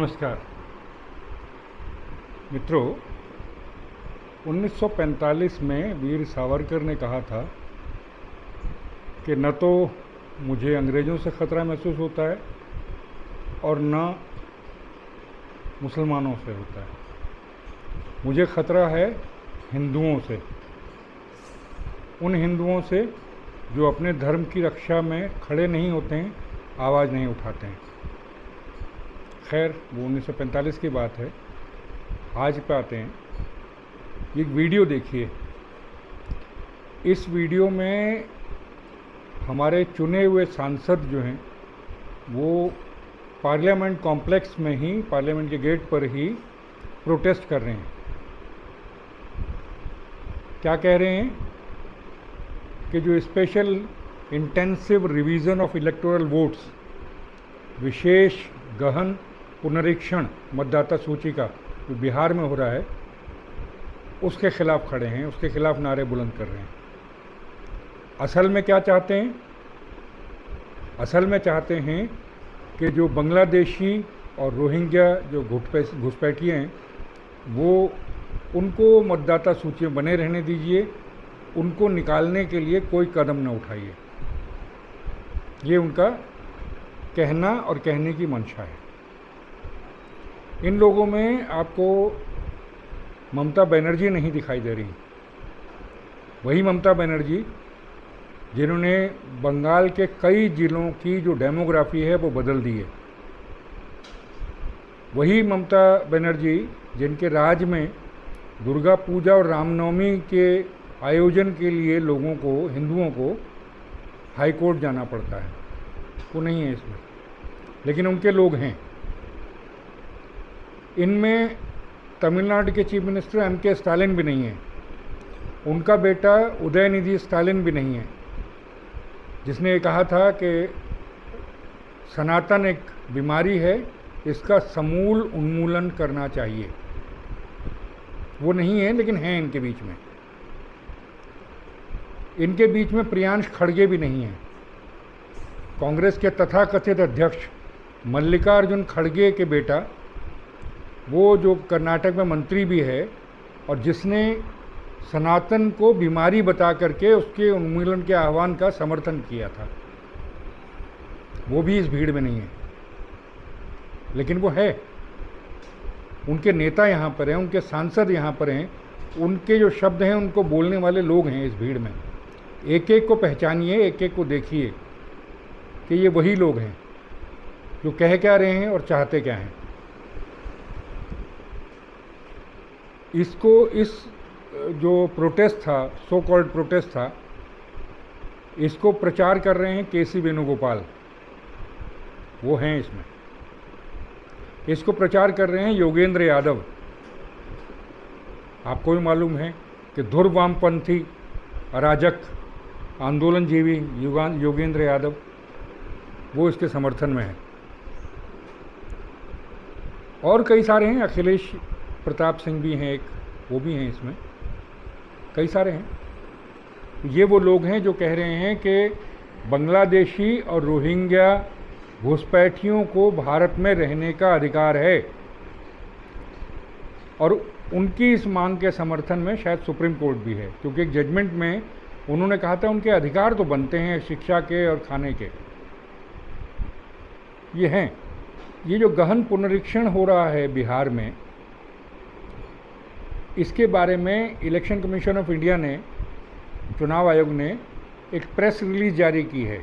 नमस्कार मित्रों। 1945 में वीर सावरकर ने कहा था कि न तो मुझे अंग्रेज़ों से ख़तरा महसूस होता है और न मुसलमानों से होता है, मुझे ख़तरा है हिंदुओं से, उन हिंदुओं से जो अपने धर्म की रक्षा में खड़े नहीं होते हैं, आवाज़ नहीं उठाते हैं। खैर वो 1945 की बात है। आज पे आते हैं। एक वीडियो देखिए। इस वीडियो में हमारे चुने हुए सांसद जो हैं वो पार्लियामेंट कॉम्प्लेक्स में ही, पार्लियामेंट के गेट पर ही प्रोटेस्ट कर रहे हैं। क्या कह रहे हैं कि जो special intensive revision of electoral votes, विशेष गहन पुनरीक्षण मतदाता सूची का जो बिहार में हो रहा है, उसके खिलाफ खड़े हैं, उसके खिलाफ नारे बुलंद कर रहे हैं। असल में क्या चाहते हैं? असल में चाहते हैं कि जो बांग्लादेशी और रोहिंग्या जो घुसपैठिए हैं, वो उनको मतदाता सूची में बने रहने दीजिए, उनको निकालने के लिए कोई कदम न उठाइए। ये उनका कहना और कहने की मंशा है। इन लोगों में आपको ममता बनर्जी नहीं दिखाई दे रही। वही ममता बनर्जी जिन्होंने बंगाल के कई जिलों की जो डेमोग्राफी है वो बदल दी है। वही ममता बनर्जी जिनके राज में दुर्गा पूजा और रामनवमी के आयोजन के लिए लोगों को, हिंदुओं को हाई कोर्ट जाना पड़ता है, वो नहीं है इसमें, लेकिन उनके लोग हैं। इनमें तमिलनाडु के चीफ मिनिस्टर एम.के. स्टालिन भी नहीं है, उनका बेटा उदयनिधि स्टालिन भी नहीं है, जिसने ये कहा था कि सनातन एक बीमारी है, इसका समूल उन्मूलन करना चाहिए। वो नहीं है, लेकिन हैं इनके बीच में। इनके बीच में प्रियांश खड़गे भी नहीं है। कांग्रेस के तथाकथित अध्यक्ष मल्लिकार्जुन खड़गे के बेटा, वो जो कर्नाटक में मंत्री भी है और जिसने सनातन को बीमारी बता करके उसके उन्मूलन के आह्वान का समर्थन किया था, वो भी इस भीड़ में नहीं है। लेकिन वो है, उनके नेता यहाँ पर हैं, उनके सांसद यहाँ पर हैं, उनके जो शब्द हैं उनको बोलने वाले लोग हैं इस भीड़ में। एक एक को पहचानिए, एक एक को देखिए कि ये वही लोग हैं जो कह क्या रहे हैं और चाहते क्या हैं। इस जो प्रोटेस्ट था, सो कॉल्ड प्रोटेस्ट था, इसको प्रचार कर रहे हैं के.सी. वेणुगोपाल, वो हैं इसमें। इसको प्रचार कर रहे हैं योगेंद्र यादव। आपको भी मालूम है कि धुर वामपंथी अराजक आंदोलनजीवी योगेंद्र यादव, वो इसके समर्थन में है। और कई सारे हैं, अखिलेश प्रताप सिंह भी हैं, एक वो भी हैं इसमें, कई सारे हैं। ये वो लोग हैं जो कह रहे हैं कि बांग्लादेशी और रोहिंग्या घुसपैठियों को भारत में रहने का अधिकार है, और उनकी इस मांग के समर्थन में शायद सुप्रीम कोर्ट भी है, क्योंकि एक जजमेंट में उन्होंने कहा था उनके अधिकार तो बनते हैं शिक्षा के और खाने के। ये हैं। ये जो गहन पुनरीक्षण हो रहा है बिहार में, इसके बारे में इलेक्शन कमीशन ऑफ इंडिया ने, चुनाव आयोग ने एक प्रेस रिलीज जारी की है।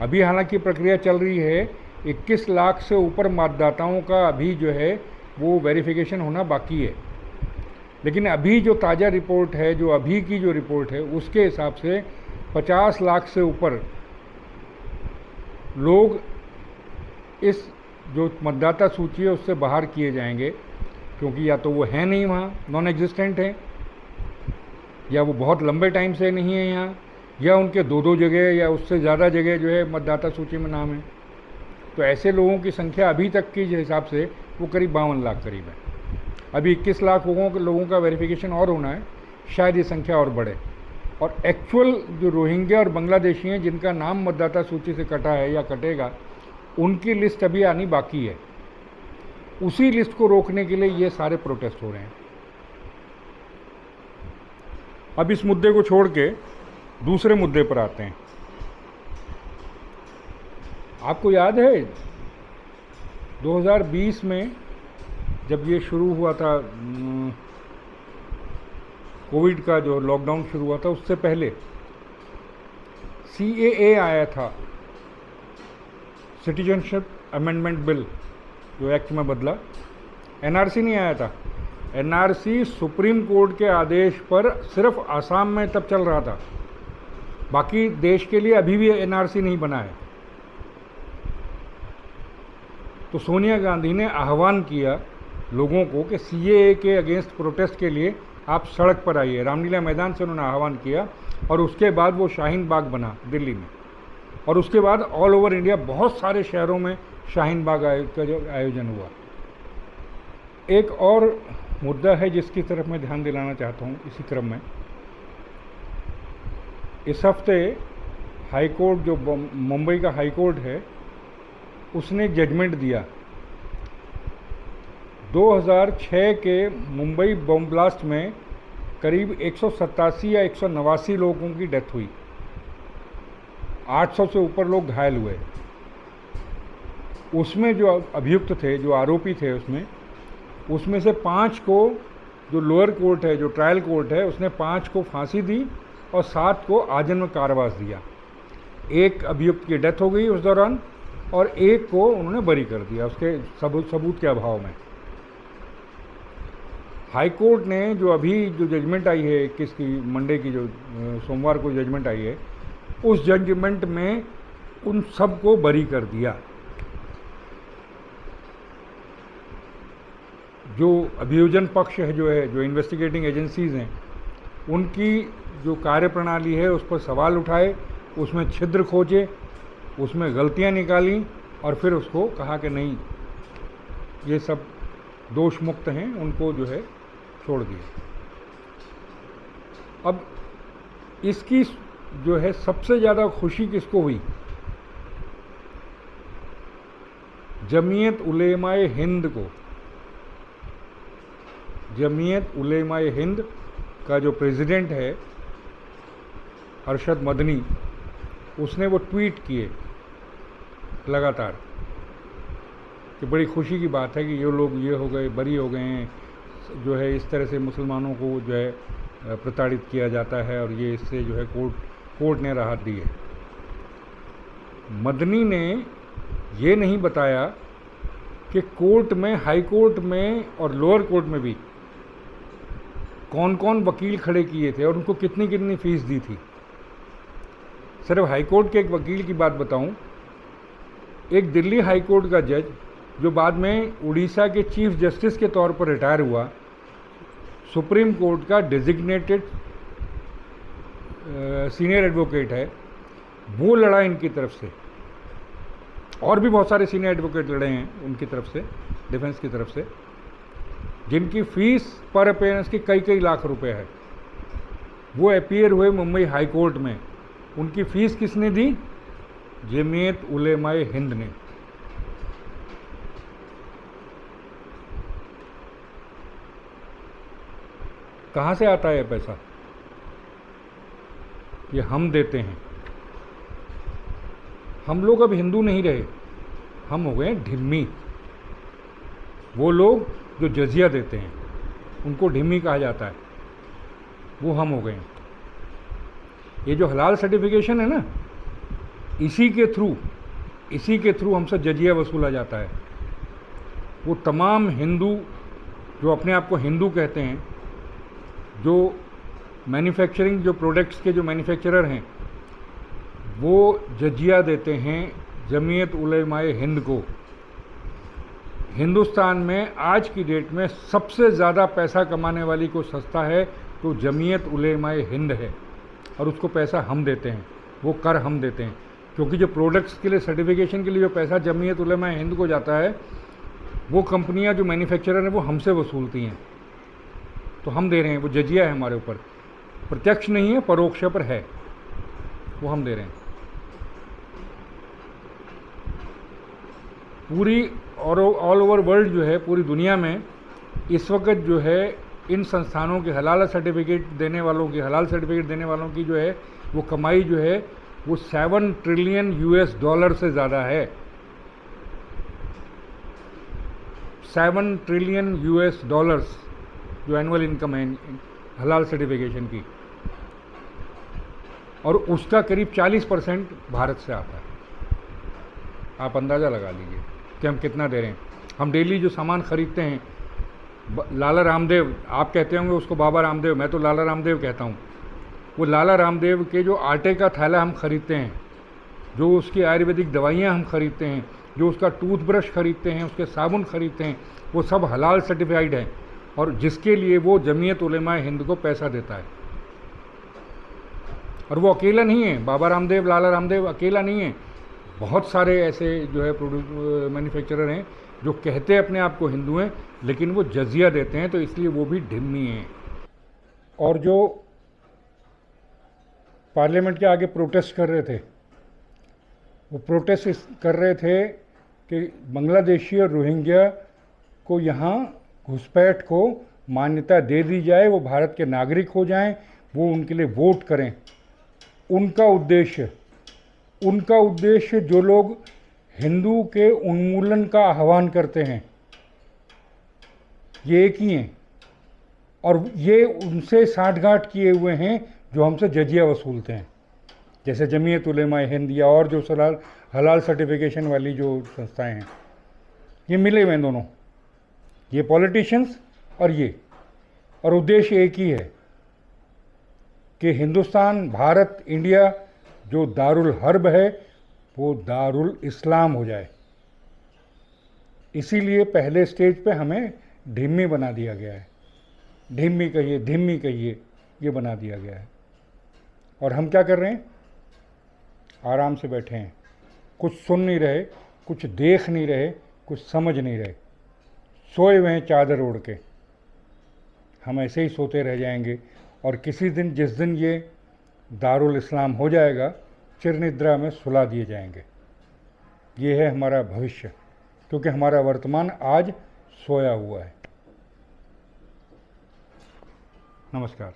अभी हालांकि प्रक्रिया चल रही है, 21 लाख से ऊपर मतदाताओं का अभी जो है वो वेरिफिकेशन होना बाकी है। लेकिन अभी जो ताज़ा रिपोर्ट है, जो अभी की जो रिपोर्ट है, उसके हिसाब से 50 लाख से ऊपर लोग इस जो मतदाता सूची है उससे बाहर किए जाएंगे, क्योंकि या तो वो हैं नहीं वहाँ, नॉन एग्जिस्टेंट हैं, या वो बहुत लंबे टाइम से नहीं है यहाँ, या उनके दो जगह या उससे ज़्यादा जगह जो है मतदाता सूची में नाम है। तो ऐसे लोगों की संख्या अभी तक के हिसाब से वो करीब 52 लाख करीब है। अभी 21 लाख लोगों का वेरिफिकेशन और होना है, शायद ये संख्या और बढ़े। और एक्चुअल जो रोहिंग्या और बांग्लादेशी हैं जिनका नाम मतदाता सूची से कटा है या कटेगा, उनकी लिस्ट अभी आनी बाकी है। उसी लिस्ट को रोकने के लिए ये सारे प्रोटेस्ट हो रहे हैं। अब इस मुद्दे को छोड़ के दूसरे मुद्दे पर आते हैं। आपको याद है 2020 में जब ये शुरू हुआ था, कोविड का जो लॉकडाउन शुरू हुआ था, उससे पहले CAA आया था, सिटीजनशिप अमेंडमेंट बिल, जो एक्ट में बदला। NRC नहीं आया था। NRC सुप्रीम कोर्ट के आदेश पर सिर्फ आसाम में तब चल रहा था, बाकी देश के लिए अभी भी NRC नहीं बना है। तो सोनिया गांधी ने आह्वान किया लोगों को कि CAA के अगेंस्ट प्रोटेस्ट के लिए आप सड़क पर आइए। रामलीला मैदान से उन्होंने आह्वान किया और उसके बाद वो शाहीन बाग बना दिल्ली में, और उसके बाद ऑल ओवर इंडिया बहुत सारे शहरों में शाहीन बाग का जो आयोजन हुआ। एक और मुद्दा है जिसकी तरफ मैं ध्यान दिलाना चाहता हूँ इसी क्रम में। इस हफ्ते हाई कोर्ट, जो मुंबई का हाई कोर्ट है, उसने एक जजमेंट दिया। 2006 के मुंबई बम ब्लास्ट में करीब 187 या 189 लोगों की डेथ हुई, 800 से ऊपर लोग घायल हुए। उसमें जो अभियुक्त थे, जो आरोपी थे, उसमें से 5 को, जो लोअर कोर्ट है, जो ट्रायल कोर्ट है, उसने 5 को फांसी दी और 7 को आजीवन कारावास दिया। एक अभियुक्त की डेथ हो गई उस दौरान और एक को उन्होंने बरी कर दिया उसके सबूत के अभाव में। हाई कोर्ट ने जो जजमेंट आई है 21 की मंडे की, जो सोमवार को जजमेंट आई है, उस जजमेंट में उन सब को बरी कर दिया। जो अभियोजन पक्ष है, जो इन्वेस्टिगेटिंग एजेंसीज हैं, उनकी जो कार्यप्रणाली है उस पर सवाल उठाए, उसमें छिद्र खोजे, उसमें गलतियां निकाली और फिर उसको कहा कि नहीं, ये सब दोष मुक्त हैं, उनको जो है छोड़ दिया। अब इसकी जो है सबसे ज़्यादा खुशी किसको हुई? जमीयत उलेमाए हिंद को। जमीयत उलेमाए हिंद का जो प्रेसिडेंट है अरशद मदनी, उसने वो ट्वीट किए लगातार कि बड़ी खुशी की बात है कि ये लोग ये हो गए, बरी हो गए हैं, जो है इस तरह से मुसलमानों को जो है प्रताड़ित किया जाता है और ये इससे जो है कोर्ट ने राहत दी है। मदनी ने ये नहीं बताया कि कोर्ट में, हाई कोर्ट में और लोअर कोर्ट में भी कौन कौन वकील खड़े किए थे और उनको कितनी कितनी फीस दी थी। सिर्फ हाई कोर्ट के एक वकील की बात बताऊं, एक दिल्ली हाई कोर्ट का जज जो बाद में उड़ीसा के चीफ जस्टिस के तौर पर रिटायर हुआ, सुप्रीम कोर्ट का डेजिग्नेटेड सीनियर एडवोकेट है, वो लड़ा इनकी तरफ से, और भी बहुत सारे सीनियर एडवोकेट लड़े हैं उनकी तरफ से, डिफेंस की तरफ से, जिनकी फ़ीस पर अपीयरेंस की कई लाख रुपए है। वो अपीयर हुए मुंबई हाई कोर्ट में। उनकी फ़ीस किसने दी? जमीयत उलेमाए हिंद ने। कहाँ से आता है पैसा? ये हम देते हैं। हम लोग अब हिंदू नहीं रहे, हम हो गए ढिम्मी। वो लोग जो जजिया देते हैं उनको ढिम्मी कहा जाता है, वो हम हो गए। ये जो हलाल सर्टिफिकेशन है ना, इसी के थ्रू हमसे जजिया वसूला जाता है। वो तमाम हिंदू जो अपने आप को हिंदू कहते हैं, जो मैन्युफैक्चरिंग, जो प्रोडक्ट्स के जो मैन्युफैक्चरर हैं, वो जजिया देते हैं जमीयत उलेमाए हिंद को। हिंदुस्तान में आज की डेट में सबसे ज़्यादा पैसा कमाने वाली को सस्ता है तो जमीयत उलेमाए हिंद है, और उसको पैसा हम देते हैं, वो कर हम देते हैं। क्योंकि जो प्रोडक्ट्स के लिए, सर्टिफिकेशन के लिए जो पैसा जमीयत उलेमाए हिंद को जाता है, वो कंपनियां जो मैन्युफैक्चरर हैं वो हमसे वसूलती हैं, तो हम दे रहे हैं। वो जजिया है हमारे ऊपर, प्रत्यक्ष नहीं है, परोक्ष पर है, वो हम दे रहे हैं। पूरी और ऑल ओवर वर्ल्ड जो है, पूरी दुनिया में इस वक्त जो है इन संस्थानों के हलाल सर्टिफिकेट देने वालों की जो है वो कमाई जो है वो 7 ट्रिलियन US डॉलर से ज़्यादा है। 7 ट्रिलियन US डॉलर्स जो एनुअल इनकम है हलाल सर्टिफिकेशन की, और उसका करीब 40% भारत से आता है। आप अंदाज़ा लगा लीजिए कि हम कितना दे रहे हैं। हम डेली जो सामान खरीदते हैं, लाला रामदेव, आप कहते होंगे उसको बाबा रामदेव, मैं तो लाला रामदेव कहता हूँ। वो लाला रामदेव के जो आटे का थैला हम खरीदते हैं, जो उसकी आयुर्वेदिक दवाइयाँ हम खरीदते हैं, जो उसका टूथब्रश खरीदते हैं, उसके साबुन खरीदते हैं, वो सब हलाल सर्टिफाइड है, और जिसके लिए वो जमीयत उलेमा हिंद को पैसा देता है। और वो अकेला नहीं है, बाबा रामदेव, लाला रामदेव अकेला नहीं है। बहुत सारे ऐसे जो है मैन्युफैक्चरर हैं जो कहते हैं अपने आप को हिंदू हैं, लेकिन वो जजिया देते हैं, तो इसलिए वो भी ढिम्मी हैं। और जो पार्लियामेंट के आगे प्रोटेस्ट कर रहे थे, वो प्रोटेस्ट कर रहे थे कि बांग्लादेशी और रोहिंग्या को यहाँ घुसपैठ को मान्यता दे दी जाए, वो भारत के नागरिक हो जाएं, वो उनके लिए वोट करें। उनका उद्देश्य जो लोग हिंदू के उन्मूलन का आह्वान करते हैं, ये एक ही हैं, और ये उनसे साठगांठ किए हुए हैं जो हमसे जजिया वसूलते हैं, जैसे जमीयत उलेमा हिंद या और जो हलाल सर्टिफिकेशन वाली जो संस्थाएं हैं। ये मिले हुए हैं दोनों, ये पॉलिटिशियंस और ये, और उद्देश्य एक ही है कि हिंदुस्तान, भारत, इंडिया जो दारुल हर्ब है वो दारुल इस्लाम हो जाए। इसीलिए पहले स्टेज पे हमें ढिम्मी बना दिया गया है। ढिम्मी कहिए ये बना दिया गया है। और हम क्या कर रहे हैं? आराम से बैठे हैं, कुछ सुन नहीं रहे, कुछ देख नहीं रहे, कुछ समझ नहीं रहे, सोए हुए हैं चादर ओढ़ के। हम ऐसे ही सोते रह जाएंगे, और किसी दिन, जिस दिन ये दारुल इस्लाम हो जाएगा, चिरनिद्रा में सुला दिए जाएंगे। ये है हमारा भविष्य, क्योंकि हमारा वर्तमान आज सोया हुआ है। नमस्कार।